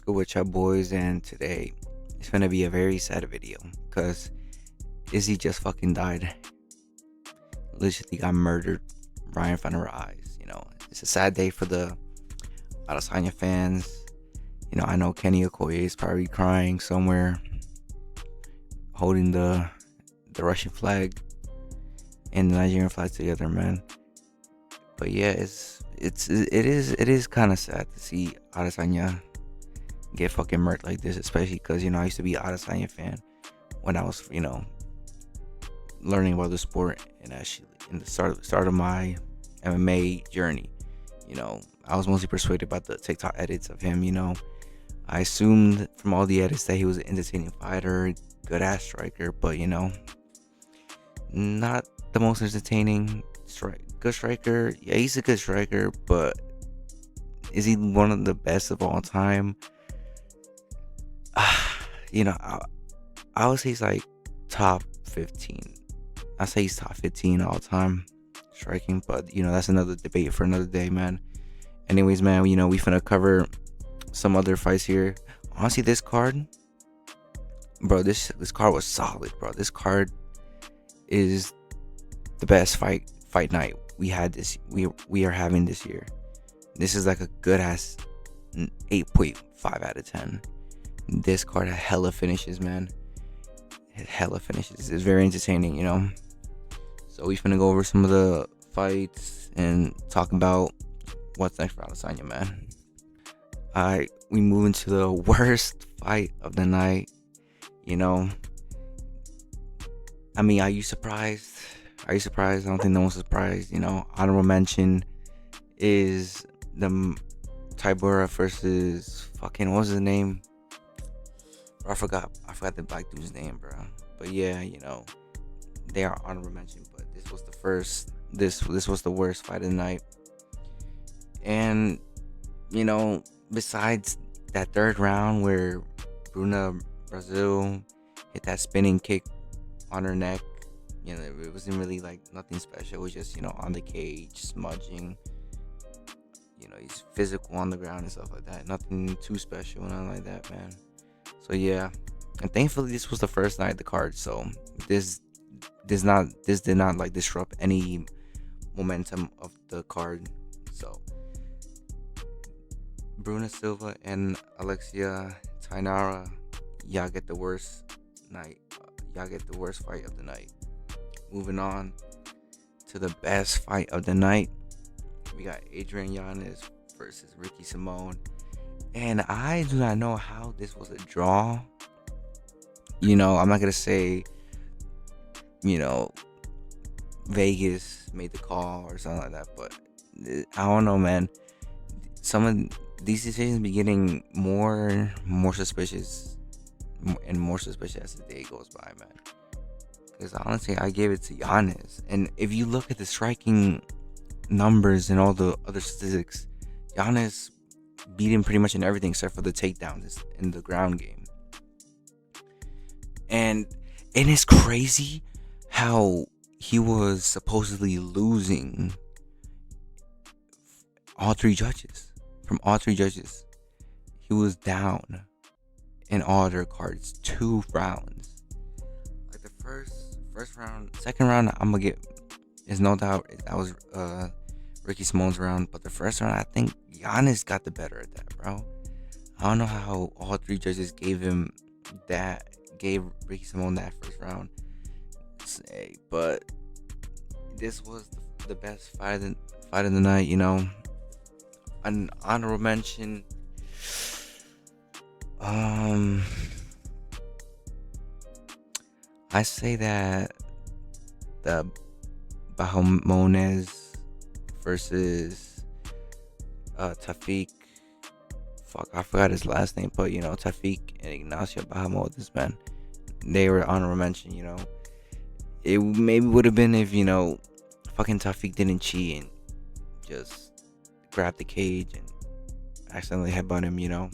good with y'all boys? And today it's gonna be a very sad video because Izzy just fucking died. Literally got murdered right in front of our eyes. It's a sad day for the Adesanya fans. I know Kenny Okoye is probably crying somewhere, holding the Russian flag and the Nigerian flag together, man. But yeah, it is kind of sad to see Adesanya get fucking murked like this, especially because I used to be an Adesanya fan when I was learning about the sport and actually in the start of my MMA journey. I was mostly persuaded by the TikTok edits of him. I assumed from all the edits that he was an entertaining fighter, good ass striker, but not the most entertaining good striker. Yeah, he's a good striker, but is he one of the best of all time? I would say he's like top 15. I say he's top 15 all time striking, but that's another debate for another day, man. Anyways, man, we finna cover some other fights here. Honestly, this card, bro, this card was solid, bro. This card is the best fight night we had we are having this year. This is like a good ass 8.5 out of 10. This card had hella finishes, man. Hella finishes. It's very entertaining, So we finna go over some of the fights and talk about what's next for Adesanya, man. Alright, we move into the worst fight of the night. Are you surprised? I don't think no one's surprised. Honorable mention is the Tybura versus fucking, what was his name? I forgot the black dude's name, bro. But yeah, they are honorable mention. But this was the first. This was the worst fight of the night. And besides that third round where Bruna Brazil hit that spinning kick on her neck, it wasn't really like nothing special. It was just on the cage smudging. He's physical on the ground and stuff like that. Nothing too special, nothing like that, man. So yeah, and thankfully this was the first night of the card, so this did not like disrupt any momentum of the card. So Bruna Silva and Alexia Tainara, y'all get the worst night. Y'all get the worst fight of the night. Moving on to the best fight of the night, we got Adrian Yanez versus Ricky Simone. And I do not know how this was a draw. I'm not going to say, Vegas made the call or something like that. But I don't know, man. Some of these decisions be getting more suspicious and more suspicious as the day goes by, man. Because honestly, I gave it to Yanez. And if you look at the striking numbers and all the other statistics, Yanez beat him pretty much in everything except for the takedowns in the ground game. And it's crazy how he was supposedly losing all three judges. From all three judges, he was down in all their cards 2 rounds. Like the first round, second round, I'm gonna get, there's no doubt that was Ricky Simone's round, but the first round, I think Giannis got the better of that, bro. I don't know how all three judges gave Ricky Simone that first round, but this was the best fight of the night. An honorable mention. I say that the Bahamonez versus Tafiq. Fuck, I forgot his last name, but Tafiq and Ignacio Bahamonez, man, they were honorable mention. It maybe would have been if fucking Tafiq didn't cheat and just grab the cage and accidentally headbutt him.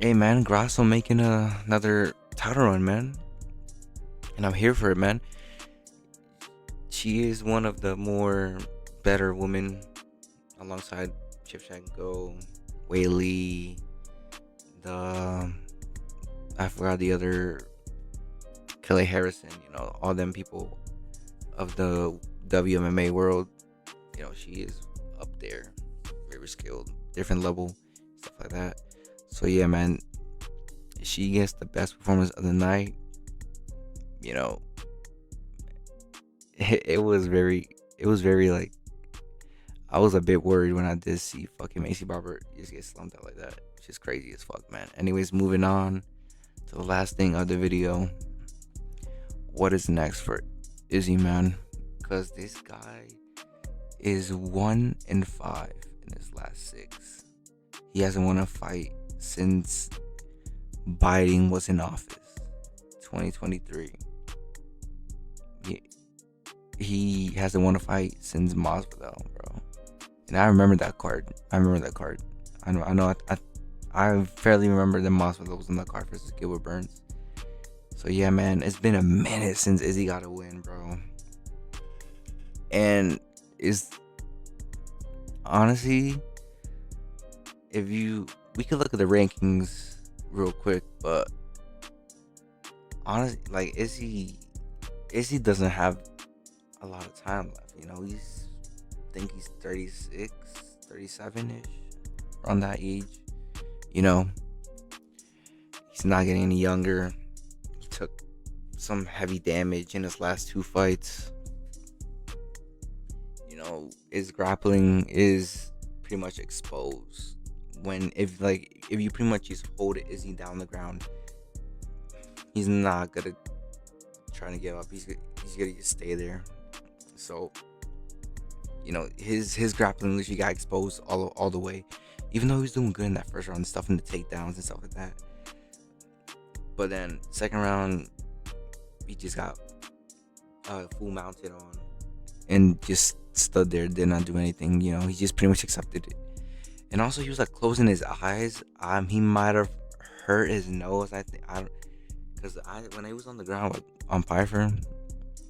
Hey man, Grasso making another title run, man, and I'm here for it, man. She is one of the more better women alongside Shevchenko, Whaley, the I forgot the other Kelly Harrison. All them people of the WMMA world. She is up there, very skilled, different level, stuff like that. So yeah, man, she gets the best performance of the night. You know, it was very like I was a bit worried when I did see fucking Macy Barber just get slumped out like that. It's just crazy as fuck, man. Anyways, moving on to the last thing of the video. What is next for Izzy, man? Because this guy is 1-5 in his last 6. He hasn't won a fight since Biden was in office, 2023. He hasn't won a fight since Masvidal, bro. And I remember that card. I know. I fairly remember that Masvidal was in that card versus Gilbert Burns. So yeah, man, it's been a minute since Izzy got a win, bro. And is honestly, we could look at the rankings real quick, but honestly, like Izzy doesn't have a lot of time left. I think he's 36, 37-ish, around that age. He's not getting any younger. He took some heavy damage in his last 2 fights. His grappling is pretty much exposed. If you pretty much just hold Izzy down the ground, he's not gonna try to give up. He's gonna just stay there. So, his grappling literally got exposed all the way. Even though he was doing good in that first round, stuff in the takedowns and stuff like that. But then second round, he just got full mounted on and just stood there, did not do anything. He just pretty much accepted it. And also, he was like closing his eyes. He might have hurt his nose. Because when he was on the ground on Pfeiffer,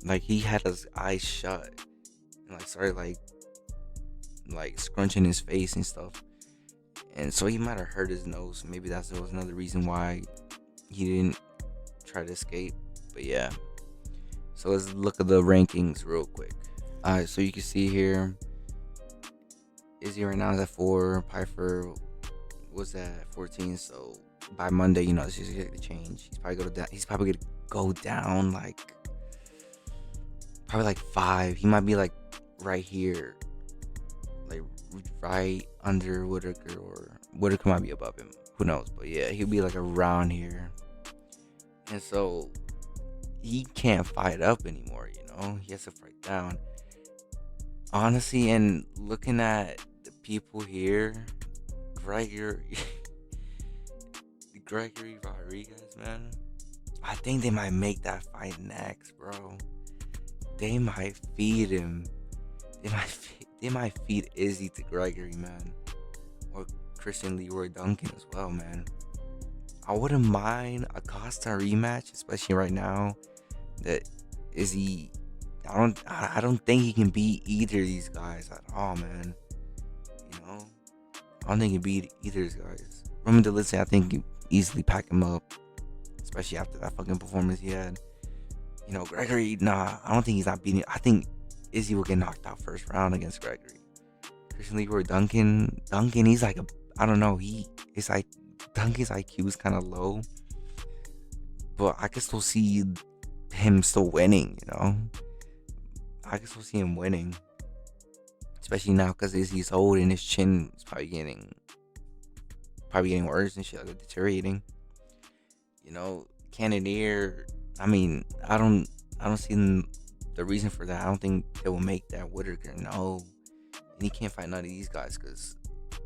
like he had his eyes shut and like started like scrunching his face and stuff. And so he might have hurt his nose. Maybe that was another reason why he didn't try to escape. But yeah. So let's look at the rankings real quick. Alright, so you can see here, Izzy right now is at 4. Pfeiffer was at 14. So by Monday, it's just gonna change. He's probably gonna go down like probably like 5. He might be like right here, like right under Whitaker, or Whitaker might be above him. Who knows? But yeah, he'll be like around here. And so he can't fight up anymore, he has to fight down. Honestly, and looking at the people here, Gregory Rodriguez, man, I think they might make that fight next, bro. They might feed him. They might feed Izzy to Gregory, man, or Christian Leroy Duncan as well, man. I wouldn't mind a Costa rematch, especially right now that Izzy. I don't think he can beat either of these guys at all, man. I don't think he can beat either of these guys. Roman Dolidze, I think he easily pack him up, especially after that fucking performance he had. Gregory, nah, I don't think he's not beating. I think Izzy will get knocked out first round against Gregory. Christian Leroy Duncan, he's like I don't know. It's like Duncan's IQ is kind of low, but I can still see him still winning. I can still see him winning, especially now because Izzy's old and his chin is probably getting worse and shit, like deteriorating. Cannonier. I mean, I don't see the reason for that. I don't think they will make that Whitaker. No, and he can't fight none of these guys because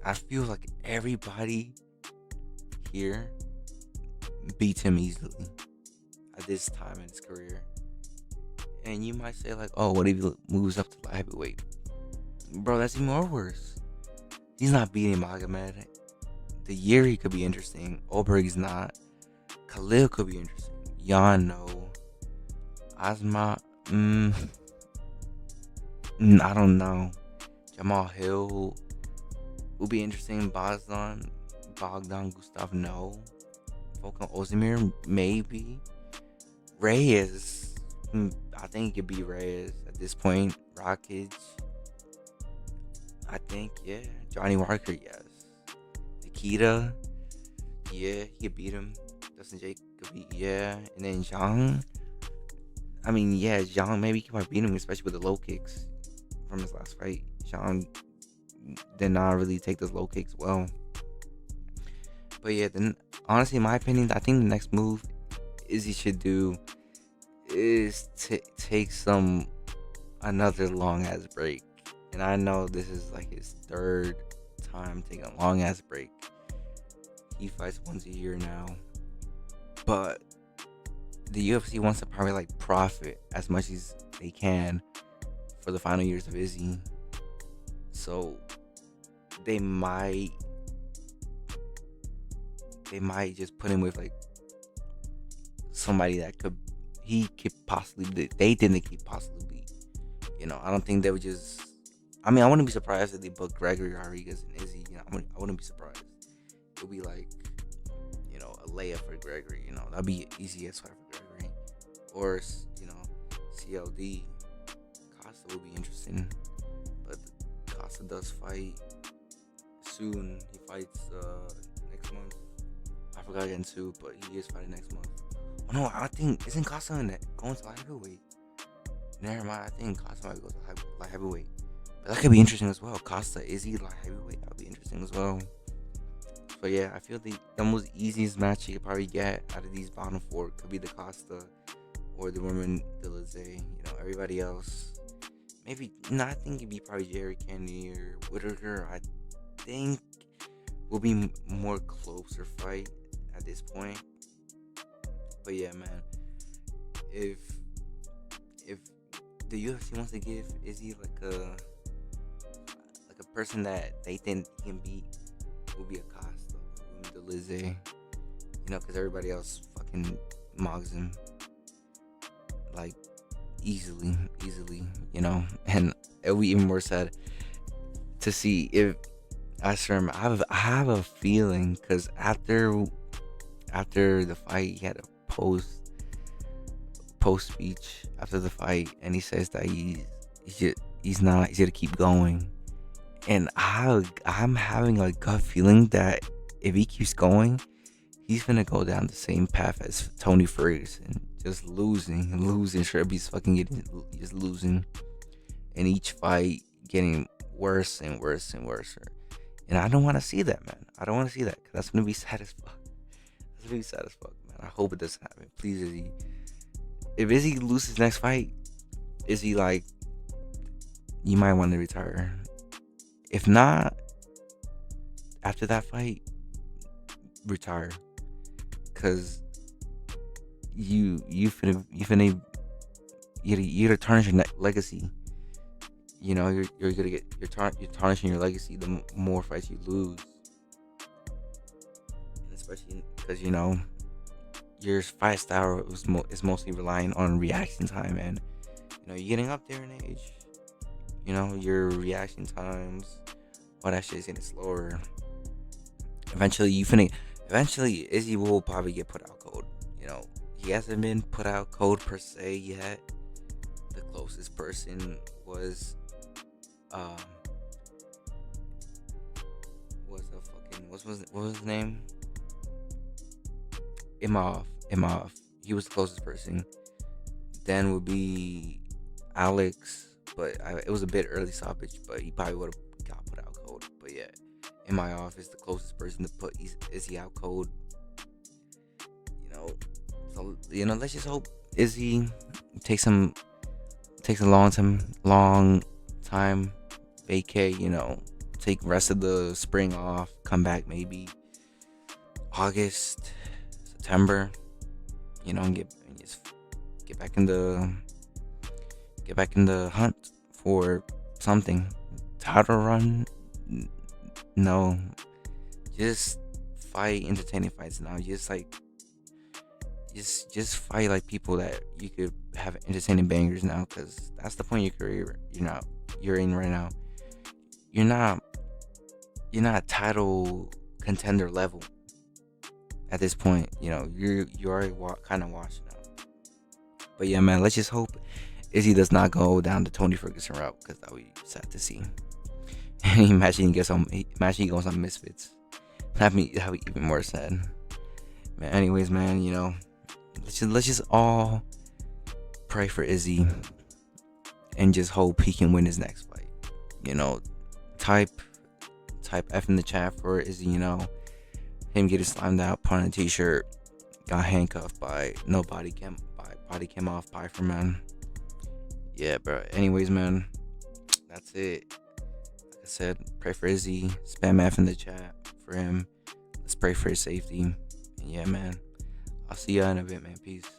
I feel like everybody here beats him easily at this time in his career. And you might say like, oh, what if he moves up to light heavyweight? Bro, that's even more worse. He's not beating Magomed. The Yuri could be interesting. Oberg's not. Khalil could be interesting. Yan, no. Asma, I don't know. Jamal Hill will be interesting. Bogdan Gustav, no. Volkan Ozdemir, maybe. Reyes, I think it could be Reyes at this point. Rockets, I think, yeah. Johnny Walker, yes. Nikita, yeah, he could beat him. Dustin Jacob, yeah. And then Zhang, I mean, yeah, Zhang, maybe he might beat him, especially with the low kicks from his last fight. Zhang did not really take those low kicks well. But yeah, then honestly, in my opinion, I think the next move Izzy should do is take another long ass break. And I know this is like his third time taking a long ass break. He fights once a year now, but the UFC wants to probably like profit as much as they can for the final years of Izzy. So they might just put him with like somebody that he could possibly they think he possibly beat. I don't think they would just. I mean, I wouldn't be surprised if they book Gregory Rodriguez and Izzy. I wouldn't be surprised. It would be like, a layup for Gregory. That'd be an easy fight for Gregory. Or CLD. Costa would be interesting, but Costa does fight soon. He fights next month. I forgot again too, but he is fighting next month. Oh no, I think isn't Costa going to light heavyweight? Never mind, I think Costa might go to light heavyweight. But that could be interesting as well. Costa, Izzy, light heavyweight, that would be interesting as well. So yeah, I feel the most easiest match you could probably get out of these bottom four could be the Costa or the Roman Delize. Everybody else. Maybe I think it'd be probably Jerry Kennedy or Whitaker. I think will be more closer fight at this point. But yeah, man, if the UFC wants to give Izzy like a person that they think he can beat, will be a Costa, the Lizzie, because everybody else fucking mogs him like easily, and it'll be even more sad to see if I have a feeling because after the fight he had a post speech after the fight, and he says that he's gonna keep going, and I'm having a gut feeling that if he keeps going, he's gonna go down the same path as Tony Ferguson, just losing. Sure, he's fucking just losing, and each fight getting worse and worse and worse. And I don't want to see that, man. I don't want to see that, because that's gonna be sad as fuck. That's gonna be sad as fuck, man. I hope it doesn't happen. Please, Izzy. If Izzy loses next fight, Izzy, like, you might want to retire. If not, after that fight, retire, cause you're gonna tarnish your legacy. You're gonna you're tarnishing your legacy the more fights you lose, and especially because your fight style is mostly relying on reaction time, and you're getting up there in age. Your reaction times, all that shit is getting slower. Eventually, Izzy will probably get put out cold. He hasn't been put out cold per se yet. The closest person was, what was his name? Imhoff. He was the closest person. Then would be Alex, but it was a bit early stoppage, but he probably would have got put out cold. But yeah, Imhoff is the closest person to put Izzy out cold. So let's just hope Izzy takes a long time vacay. Take rest of the spring off, come back maybe August, September, and get back in the hunt for something. Title run? No, just fight entertaining fights now. Just like just fight like people that you could have entertaining bangers now, because that's the point of your career. You're in right now. You're not you're not title contender level at this point. You already kind of washed out. But yeah, man, let's just hope Izzy does not go down the Tony Ferguson route, because that would be sad to see. And imagine he goes on Misfits. That'd be even more sad. Man, anyways, man, let's just all pray for Izzy and just hope he can win his next fight. Type F in the chat for Izzy. Him getting slammed out, put on a t-shirt, got handcuffed by no body cam off by for man. Yeah, bro. Anyways, man, that's it. Like I said, pray for Izzy. Spam F in the chat for him. Let's pray for his safety. And yeah, man, I'll see ya in a bit, man. Peace.